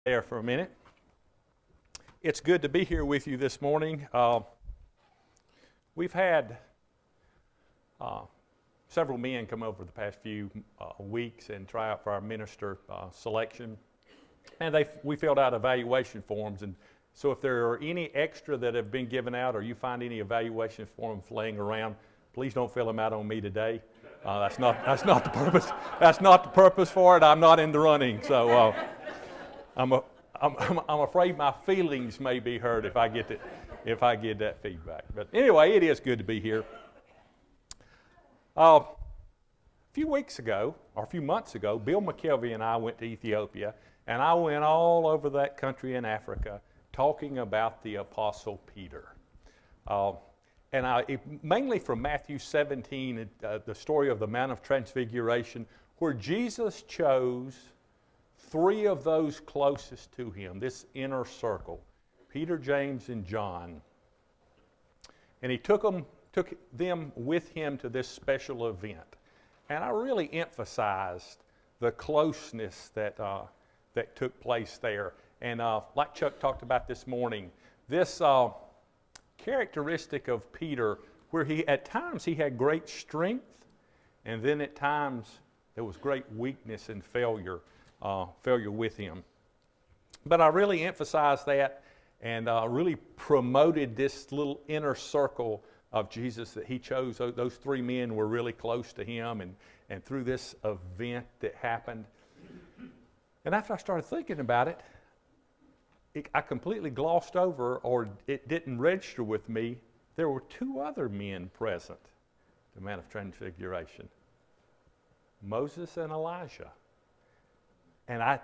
There for a minute. It's good to be here with you this morning. We've had several men come over the past few weeks and try out for our minister selection, and we filled out evaluation forms. And so, if there are any extra that have been given out, or you find any evaluation forms laying around, please don't fill them out on me today. That's not the purpose. That's not the purpose for it. I'm not in the running, so. I'm afraid my feelings may be hurt if I get that feedback. But anyway, it is good to be here. A few months ago, Bill McKelvey and I went to Ethiopia, and I went all over that country in Africa talking about the Apostle Peter. Mainly from Matthew 17, the story of the Mount of Transfiguration, where Jesus chose three of those closest to him, this inner circle, Peter, James, and John. And he took them with him to this special event. And I really emphasized the closeness that took place there. And like Chuck talked about this morning, this characteristic of Peter, where at times he had great strength, and then at times there was great weakness and failure with him. But I really emphasized that and really promoted this little inner circle of Jesus that he chose. Those three men were really close to him, and through this event that happened. And after I started thinking about it, I completely glossed over, or it didn't register with me, there were two other men present at the Mount of Transfiguration, Moses and Elijah. And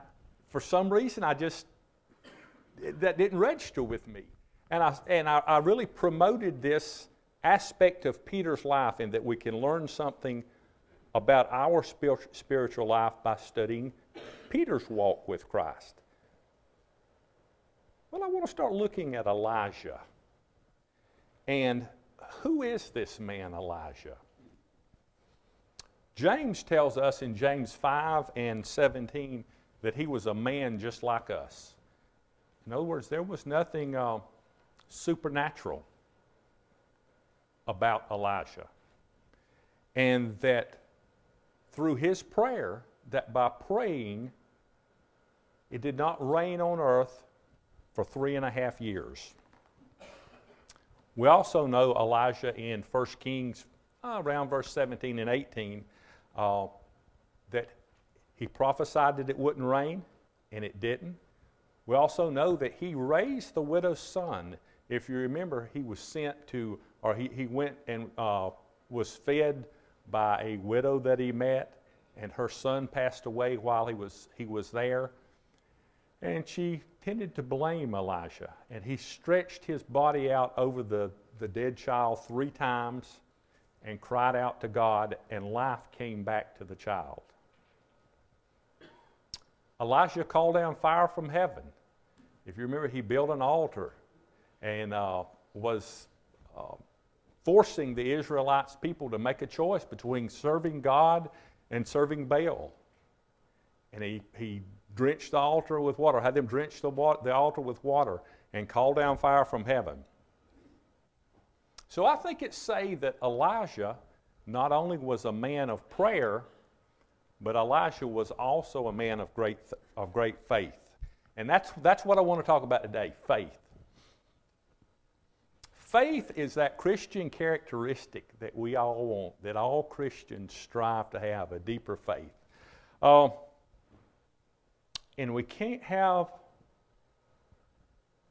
for some reason, that didn't register with me. And I really promoted this aspect of Peter's life, in that we can learn something about our spiritual life by studying Peter's walk with Christ. Well, I want to start looking at Elijah. And who is this man, Elijah? James tells us in James 5:17 that he was a man just like us. In other words, there was nothing supernatural about Elijah. And that through his prayer, that by praying, it did not rain on earth for 3.5 years. We also know Elijah in 1 Kings, around verse 17 and 18, that he prophesied that it wouldn't rain, and it didn't. We also know that he raised the widow's son. If you remember, he was sent to, or he went and was fed by a widow that he met, and her son passed away while he was there. And she tended to blame Elijah, and he stretched his body out over the dead child 3 times and cried out to God, and life came back to the child. Elijah called down fire from heaven. If you remember, he built an altar and was forcing the Israelites people to make a choice between serving God and serving Baal. And he drenched the altar with water, had them drench the altar with water, and called down fire from heaven. So I think it's said that Elijah not only was a man of prayer, but Elijah was also a man of great faith. And that's what I want to talk about today, faith. Faith is that Christian characteristic that we all want, that all Christians strive to have, a deeper faith. And we can't have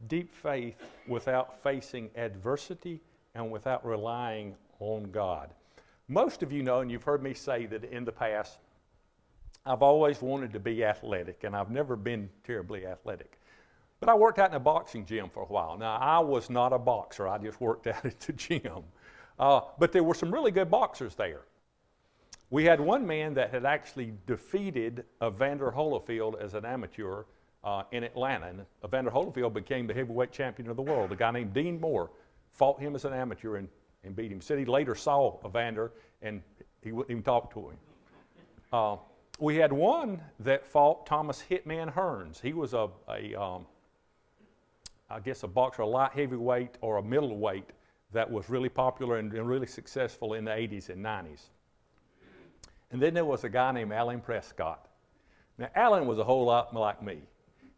deep faith without facing adversity and without relying on God. Most of you know, and you've heard me say that in the past, I've always wanted to be athletic, and I've never been terribly athletic. But I worked out in a boxing gym for a while. Now, I was not a boxer. I just worked out at the gym. But there were some really good boxers there. We had one man that had actually defeated Evander Holyfield as an amateur in Atlanta. And Evander Holyfield became the heavyweight champion of the world. A guy named Dean Moore fought him as an amateur and beat him. Said he later saw Evander and he wouldn't even talk to him. We had one that fought Thomas Hitman Hearns. He was I guess a boxer, a light heavyweight or a middleweight that was really popular and really successful in the 80s and 90s. And then there was a guy named Alan Prescott. Now, Alan was a whole lot like me.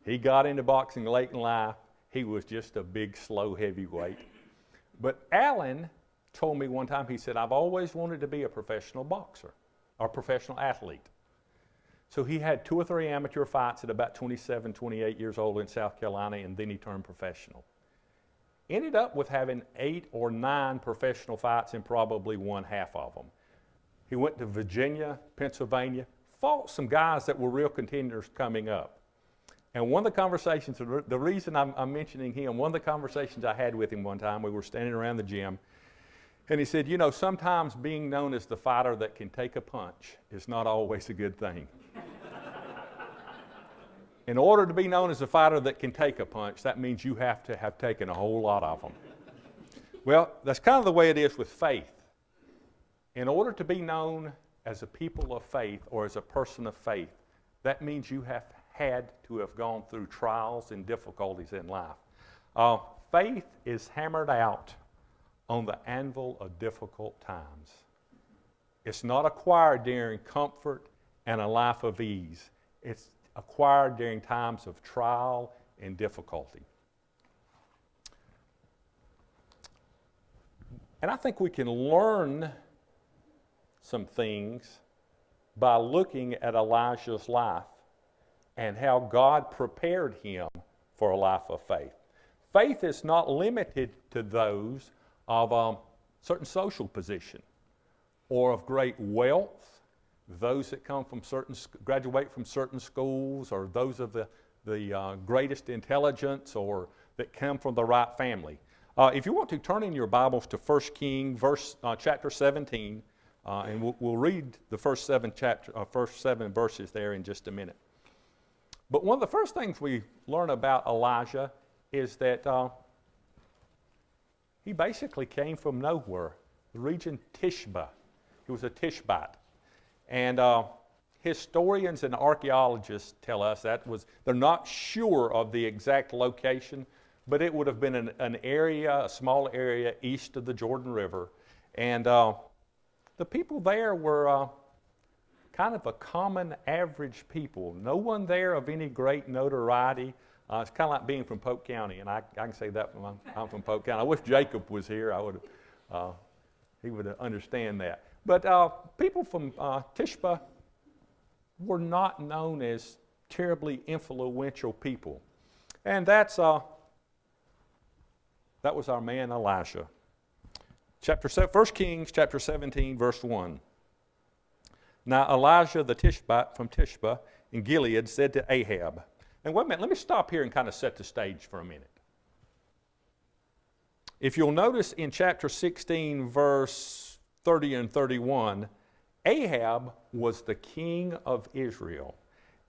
He got into boxing late in life. He was just a big, slow heavyweight. But Alan told me one time, he said, I've always wanted to be a professional boxer or professional athlete. So he had 2 or 3 amateur fights at about 27, 28 years old in South Carolina, and then he turned professional. Ended up with having 8 or 9 professional fights and probably won half of them. He went to Virginia, Pennsylvania, fought some guys that were real contenders coming up. And one of the conversations, the reason I'm mentioning him, one of the conversations I had with him one time, we were standing around the gym, and he said, you know, sometimes being known as the fighter that can take a punch is not always a good thing. In order to be known as a fighter that can take a punch, that means you have to have taken a whole lot of them. Well, that's kind of the way it is with faith. In order to be known as a people of faith or as a person of faith, that means you have had to have gone through trials and difficulties in life. Faith is hammered out on the anvil of difficult times. It's not acquired during comfort and a life of ease. It's acquired during times of trial and difficulty. And I think we can learn some things by looking at Elijah's life and how God prepared him for a life of faith. Faith is not limited to those of certain social position or of great wealth, those that come from graduate from certain schools, or those of the greatest intelligence, or that come from the right family. If you want to turn in your Bibles to 1 Kings, chapter 17, and we'll read the first 7 verses there in just a minute. But one of the first things we learn about Elijah is that he basically came from nowhere, the region Tishba. He was a Tishbite. And historians and archaeologists tell us they're not sure of the exact location, but it would have been an area, a small area east of the Jordan River. And the people there were kind of a common average people. No one there of any great notoriety. It's kind of like being from Polk County, and I can say that I'm from Polk County. I wish Jacob was here. He would understand that. But people from Tishba were not known as terribly influential people. And that was our man Elijah. 1 Kings chapter 17, verse 1. Now Elijah the Tishbite from Tishba in Gilead said to Ahab, and wait a minute, let me stop here and kind of set the stage for a minute. If you'll notice in chapter 16, verse 30 and 31, Ahab was the king of Israel,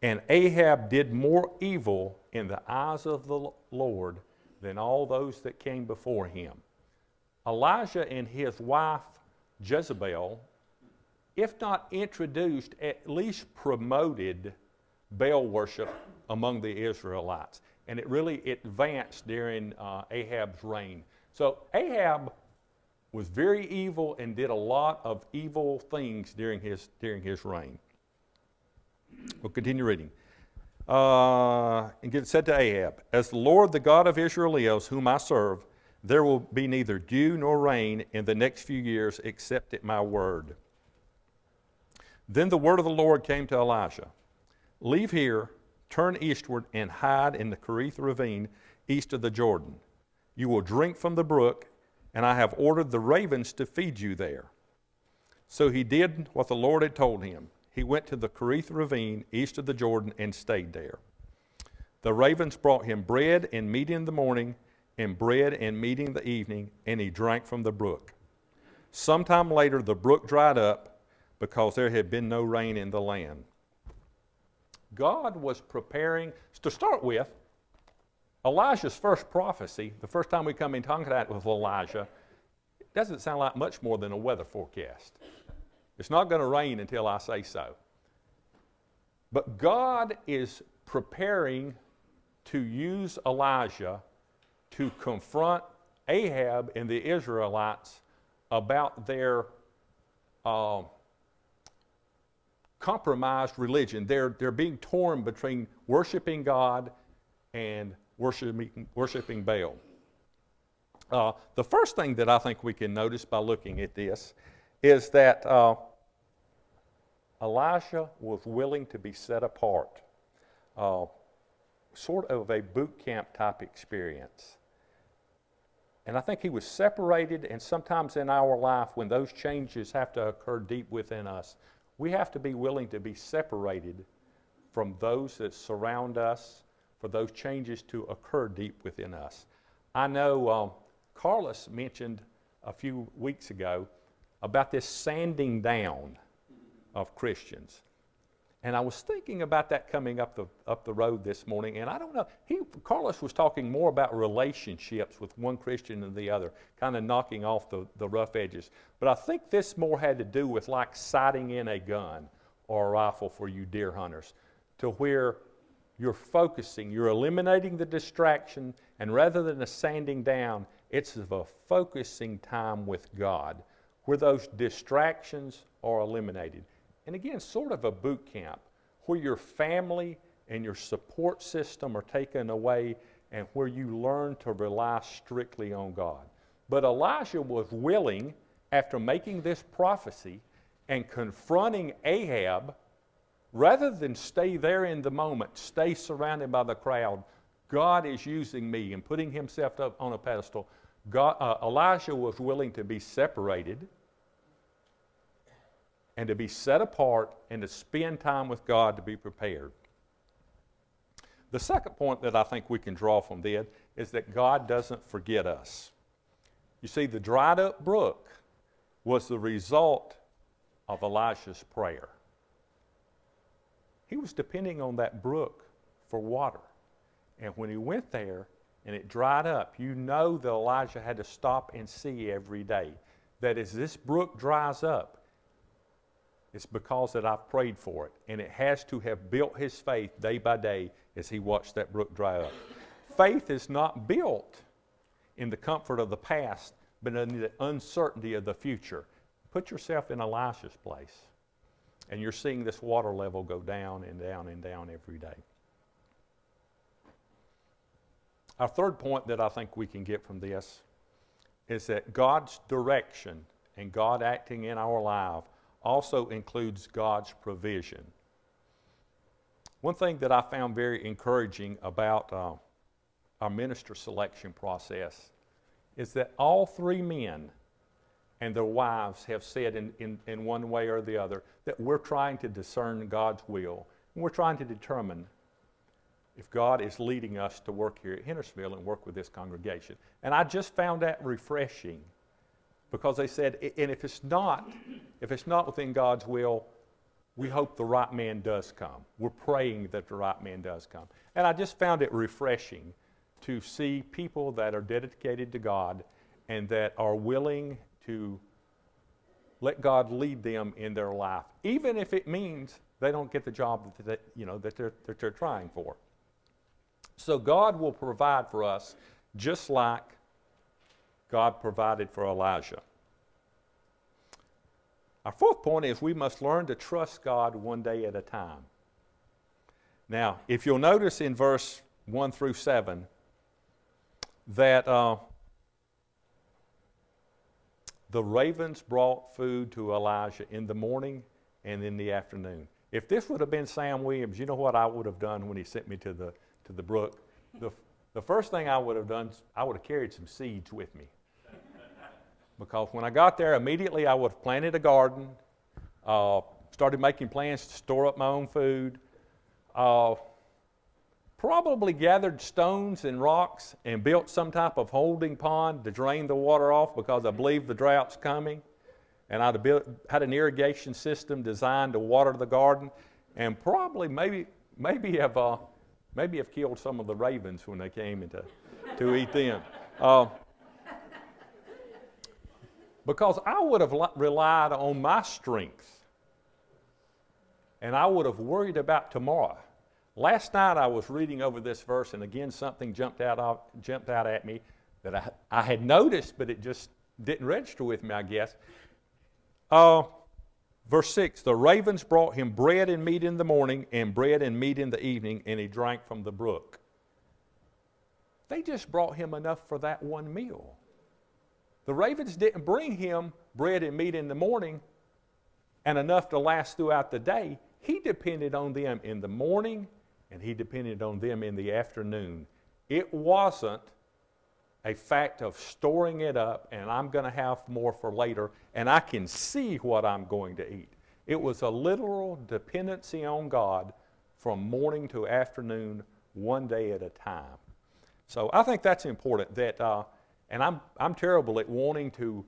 and Ahab did more evil in the eyes of the Lord than all those that came before him. Elijah and his wife Jezebel, if not introduced, at least promoted Baal worship among the Israelites. And it really advanced during Ahab's reign. So Ahab was very evil and did a lot of evil things during his reign. We'll continue reading. And it said to Ahab, as the Lord, the God of Israel lives, whom I serve, there will be neither dew nor rain in the next few years except at my word. Then the word of the Lord came to Elijah. Leave here, turn eastward, and hide in the Kerith ravine east of the Jordan. You will drink from the brook, and I have ordered the ravens to feed you there. So he did what the Lord had told him. He went to the Kerith ravine east of the Jordan and stayed there. The ravens brought him bread and meat in the morning, and bread and meat in the evening, and he drank from the brook. Sometime later the brook dried up because there had been no rain in the land. God was preparing, to start with, Elijah's first prophecy, the first time we come in contact with Elijah, it doesn't sound like much more than a weather forecast. It's not going to rain until I say so. But God is preparing to use Elijah to confront Ahab and the Israelites about their compromised religion. They're being torn between worshiping God and worshiping Baal. The first thing that I think we can notice by looking at this is that Elijah was willing to be set apart, sort of a boot camp type experience. And I think he was separated, and sometimes in our life, when those changes have to occur deep within us, we have to be willing to be separated from those that surround us for those changes to occur deep within us. I know Carlos mentioned a few weeks ago about this sanding down of Christians. And I was thinking about that coming up the road this morning, and I don't know, Carlos was talking more about relationships with one Christian and the other, kind of knocking off the rough edges. But I think this more had to do with like sighting in a gun or a rifle for you deer hunters, to where you're focusing, you're eliminating the distraction, and rather than a sanding down, it's a focusing time with God, where those distractions are eliminated. And again, sort of a boot camp, where your family and your support system are taken away and where you learn to rely strictly on God. But Elijah was willing, after making this prophecy and confronting Ahab, rather than stay there in the moment, stay surrounded by the crowd, God is using me, and putting himself up on a pedestal. Elijah was willing to be separated and to be set apart and to spend time with God to be prepared. The second point that I think we can draw from this is that God doesn't forget us. You see, the dried up brook was the result of Elijah's prayer. He was depending on that brook for water. And when he went there and it dried up, you know that Elijah had to stop and see every day that as this brook dries up, it's because that I've prayed for it. And it has to have built his faith day by day as he watched that brook dry up. Faith is not built in the comfort of the past, but in the uncertainty of the future. Put yourself in Elisha's place, and you're seeing this water level go down and down and down every day. Our third point that I think we can get from this is that God's direction and God acting in our life also includes God's provision. One thing that I found very encouraging about our minister selection process is that all three men and their wives have said in one way or the other that we're trying to discern God's will, and we're trying to determine if God is leading us to work here at Hendersonville and work with this congregation. And I just found that refreshing, because they said, and if it's not within God's will, we hope the right man does come. We're praying that the right man does come. And I just found it refreshing to see people that are dedicated to God and that are willing to let God lead them in their life, even if it means they don't get the job that they're trying for. So God will provide for us just like God provided for Elijah. Our fourth point is we must learn to trust God one day at a time. Now, if you'll notice in verse 1 through 7 that the ravens brought food to Elijah in the morning and in the afternoon. If this would have been Sam Williams, you know what I would have done when he sent me to the brook? The first thing I would have done, I would have carried some seeds with me. Because when I got there, immediately I would have planted a garden, started making plans to store up my own food, probably gathered stones and rocks and built some type of holding pond to drain the water off, because I believe the drought's coming. And I'd have had an irrigation system designed to water the garden, and probably maybe have killed some of the ravens when they came to eat them. Because I would have relied on my strength and I would have worried about tomorrow. Last night I was reading over this verse, and again something jumped out at me that I had noticed, but it just didn't register with me, I guess. Verse 6, the ravens brought him bread and meat in the morning and bread and meat in the evening, and he drank from the brook. They just brought him enough for that one meal. The ravens didn't bring him bread and meat in the morning and enough to last throughout the day. He depended on them in the morning, and he depended on them in the afternoon. It wasn't a fact of storing it up and I'm going to have more for later and I can see what I'm going to eat. It was a literal dependency on God from morning to afternoon, one day at a time. So I think that's important that, and I'm terrible at wanting to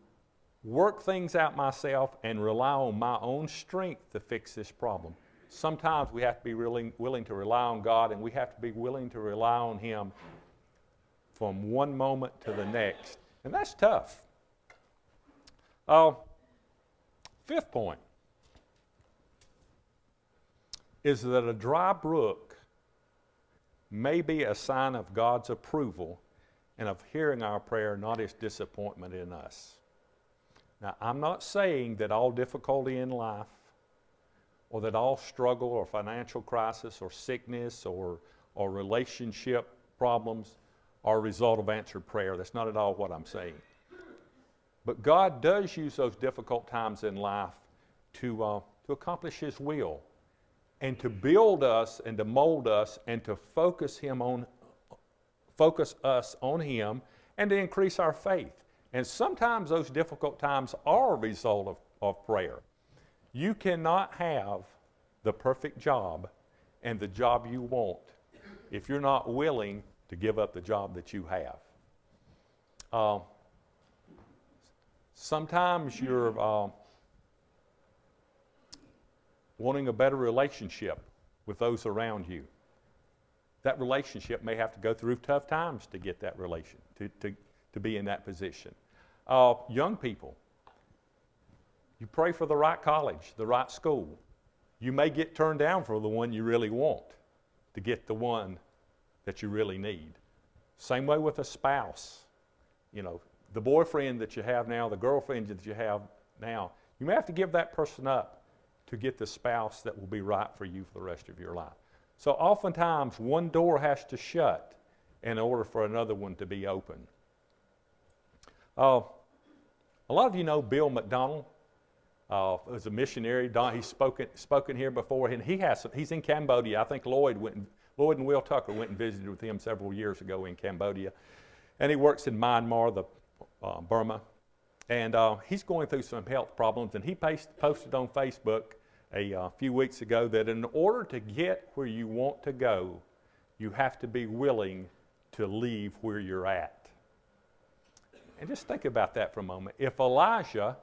work things out myself and rely on my own strength to fix this problem. Sometimes we have to be willing to rely on God, and we have to be willing to rely on Him from one moment to the next. And that's tough. Fifth point is that a dry brook may be a sign of God's approval and of hearing our prayer, not His disappointment in us. Now, I'm not saying that all difficulty in life or that all struggle or financial crisis or sickness or relationship problems are a result of answered prayer. That's not at all what I'm saying. But God does use those difficult times in life to accomplish His will and to build us and to mold us and to focus us on Him and to increase our faith. And sometimes those difficult times are a result of prayer. You cannot have the perfect job and the job you want if you're not willing to give up the job that you have. Sometimes you're wanting a better relationship with those around you. That relationship may have to go through tough times to get that relation, to be in that position. Young people, you pray for the right college, the right school. You may get turned down for the one you really want to get the one that you really need. Same way with a spouse. You know, the boyfriend that you have now, the girlfriend that you have now, you may have to give that person up to get the spouse that will be right for you for the rest of your life. So oftentimes one door has to shut in order for another one to be open. A lot of you know Bill McDonald. As a missionary, he's spoken here before, and he's in Cambodia. I think Lloyd and Will Tucker went and visited with him several years ago in Cambodia. And he works in Myanmar, Burma. And he's going through some health problems. And he posted on Facebook a few weeks ago that in order to get where you want to go, you have to be willing to leave where you're at. And just think about that for a moment. If Elijah,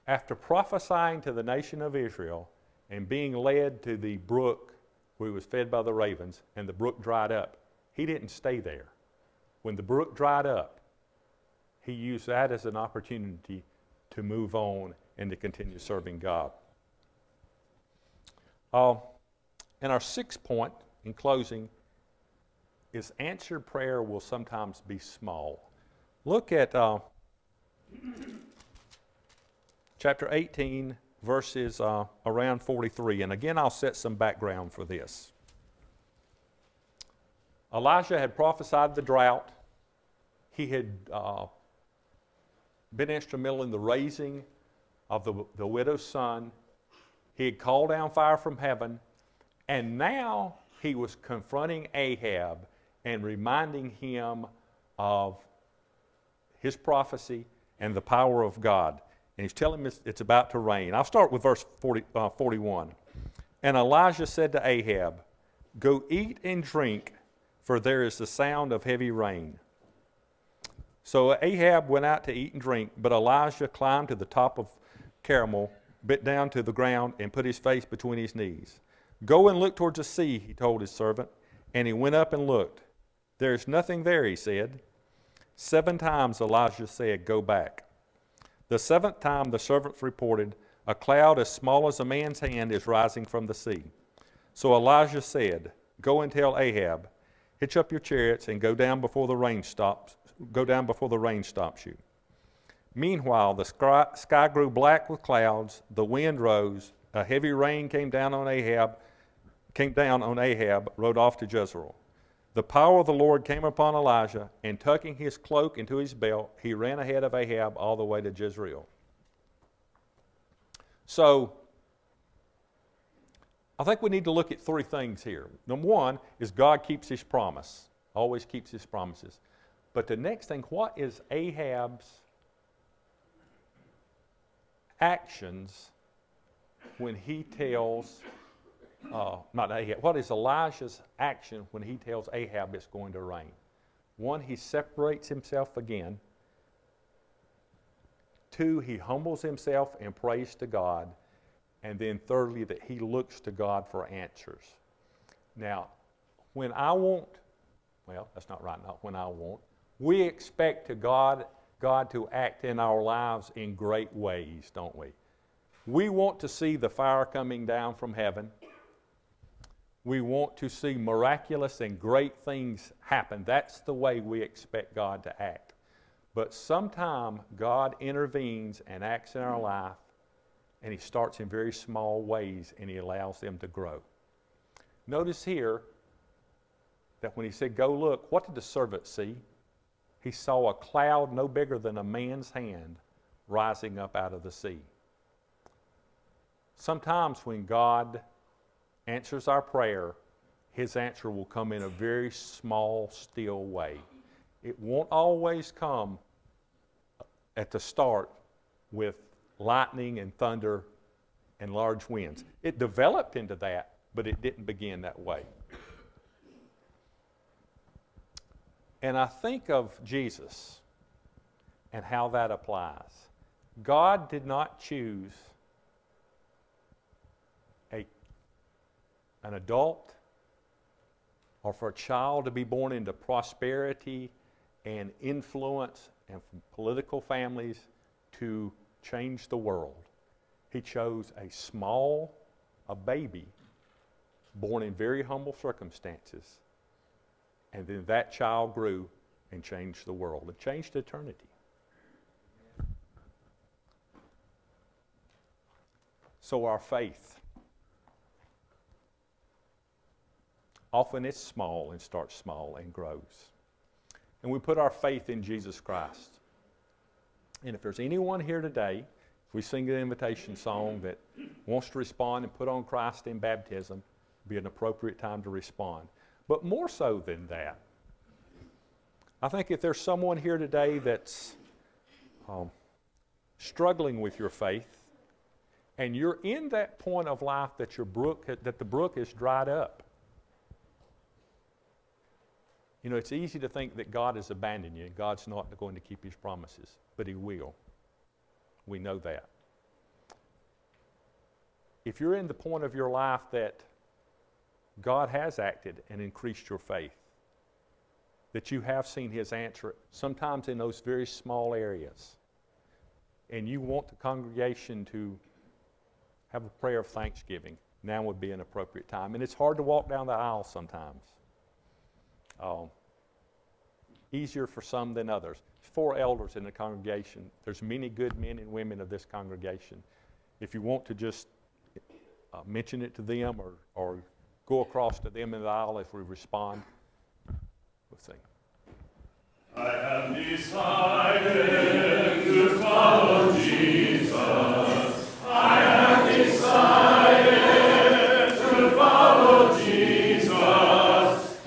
after prophesying to the nation of Israel and being led to the brook where he was fed by the ravens, and the brook dried up, he didn't stay there. When the brook dried up, he used that as an opportunity to move on and to continue serving God. And our sixth point, in closing, is answered prayer will sometimes be small. Look at chapter 18, verses around 43. And again, I'll set some background for this. Elijah had prophesied the drought. He had been instrumental in the raising of the widow's son. He had called down fire from heaven. And now he was confronting Ahab and reminding him of his prophecy and the power of God. And he's telling him it's about to rain. I'll start with verse 41. And Elijah said to Ahab, "Go eat and drink, for there is the sound of heavy rain." So Ahab went out to eat and drink, but Elijah climbed to the top of Carmel, bit down to the ground, and put his face between his knees. "Go and look towards the sea," he told his servant. And he went up and looked. "There is nothing there," he said. 7 times Elijah said, "Go back." The 7th time the servants reported, A cloud as small as a man's hand is rising from the sea. So Elijah said, "Go and tell Ahab, hitch up your chariots and go down before the rain stops you." Meanwhile, the sky grew black with clouds, the wind rose, a heavy rain came down on Ahab, rode off to Jezreel. The power of the Lord came upon Elijah, and tucking his cloak into his belt, he ran ahead of Ahab all the way to Jezreel. So, I think we need to look at three things here. Number one is God keeps his promise, always keeps his promises. But the next thing, what is Ahab's actions when he tells, what is Elijah's action when he tells Ahab it's going to rain? One, he separates himself again. Two, he humbles himself and prays to God. And then thirdly, that he looks to God for answers. Now, when I want, we expect God to act in our lives in great ways, don't we? We want to see the fire coming down from heaven. We want to see miraculous and great things happen. That's the way we expect God to act. But sometimes God intervenes and acts in our life, and he starts in very small ways, and he allows them to grow. Notice here that when he said, "Go look," what did the servant see? He saw a cloud no bigger than a man's hand rising up out of the sea. Sometimes when God answers our prayer, his answer will come in a very small, still way. It won't always come at the start with lightning and thunder and large winds. It developed into that, but it didn't begin that way. And I think of Jesus and how that applies. God did not choose an adult or for a child to be born into prosperity and influence and from political families to change the world. He chose a baby born in very humble circumstances, and then that child grew and changed the world. It changed eternity. So our faith, often it's small and starts small and grows. And we put our faith in Jesus Christ. And if there's anyone here today, if we sing an invitation song that wants to respond and put on Christ in baptism, it'd be an appropriate time to respond. But more so than that, I think if there's someone here today that's struggling with your faith, and you're in that point of life that the brook is dried up. You know, it's easy to think that God has abandoned you. God's not going to keep his promises, but he will. We know that. If you're in the point of your life that God has acted and increased your faith, that you have seen his answer, sometimes in those very small areas, and you want the congregation to have a prayer of thanksgiving, now would be an appropriate time. And it's hard to walk down the aisle sometimes. Easier for some than others. 4 elders in the congregation. There's many good men and women of this congregation. If you want to just mention it to them or go across to them in the aisle if we respond, we'll sing. I have decided to follow Jesus. I have decided to follow Jesus.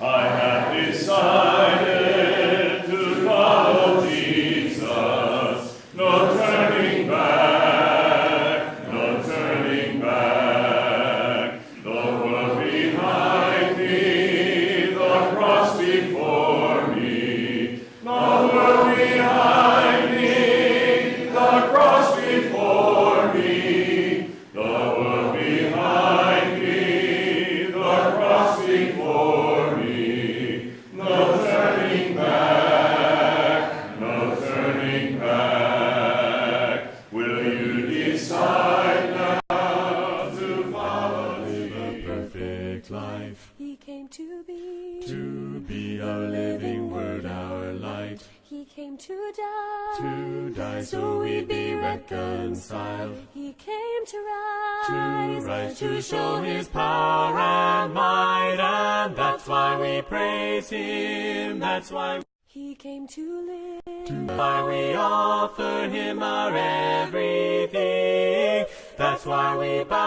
I have decided to follow Jesus. No turning back, no turning back. The world behind me, the cross before me. The world behind me, the cross before me. The world behind me, the cross before me. No turning back, no turning back. Will you decide now? He came to die so we'd be reconciled. He came to rise, to show his power and might, and that's why we praise him. That's why he came to live. Why we offer him our everything. That's why we bow.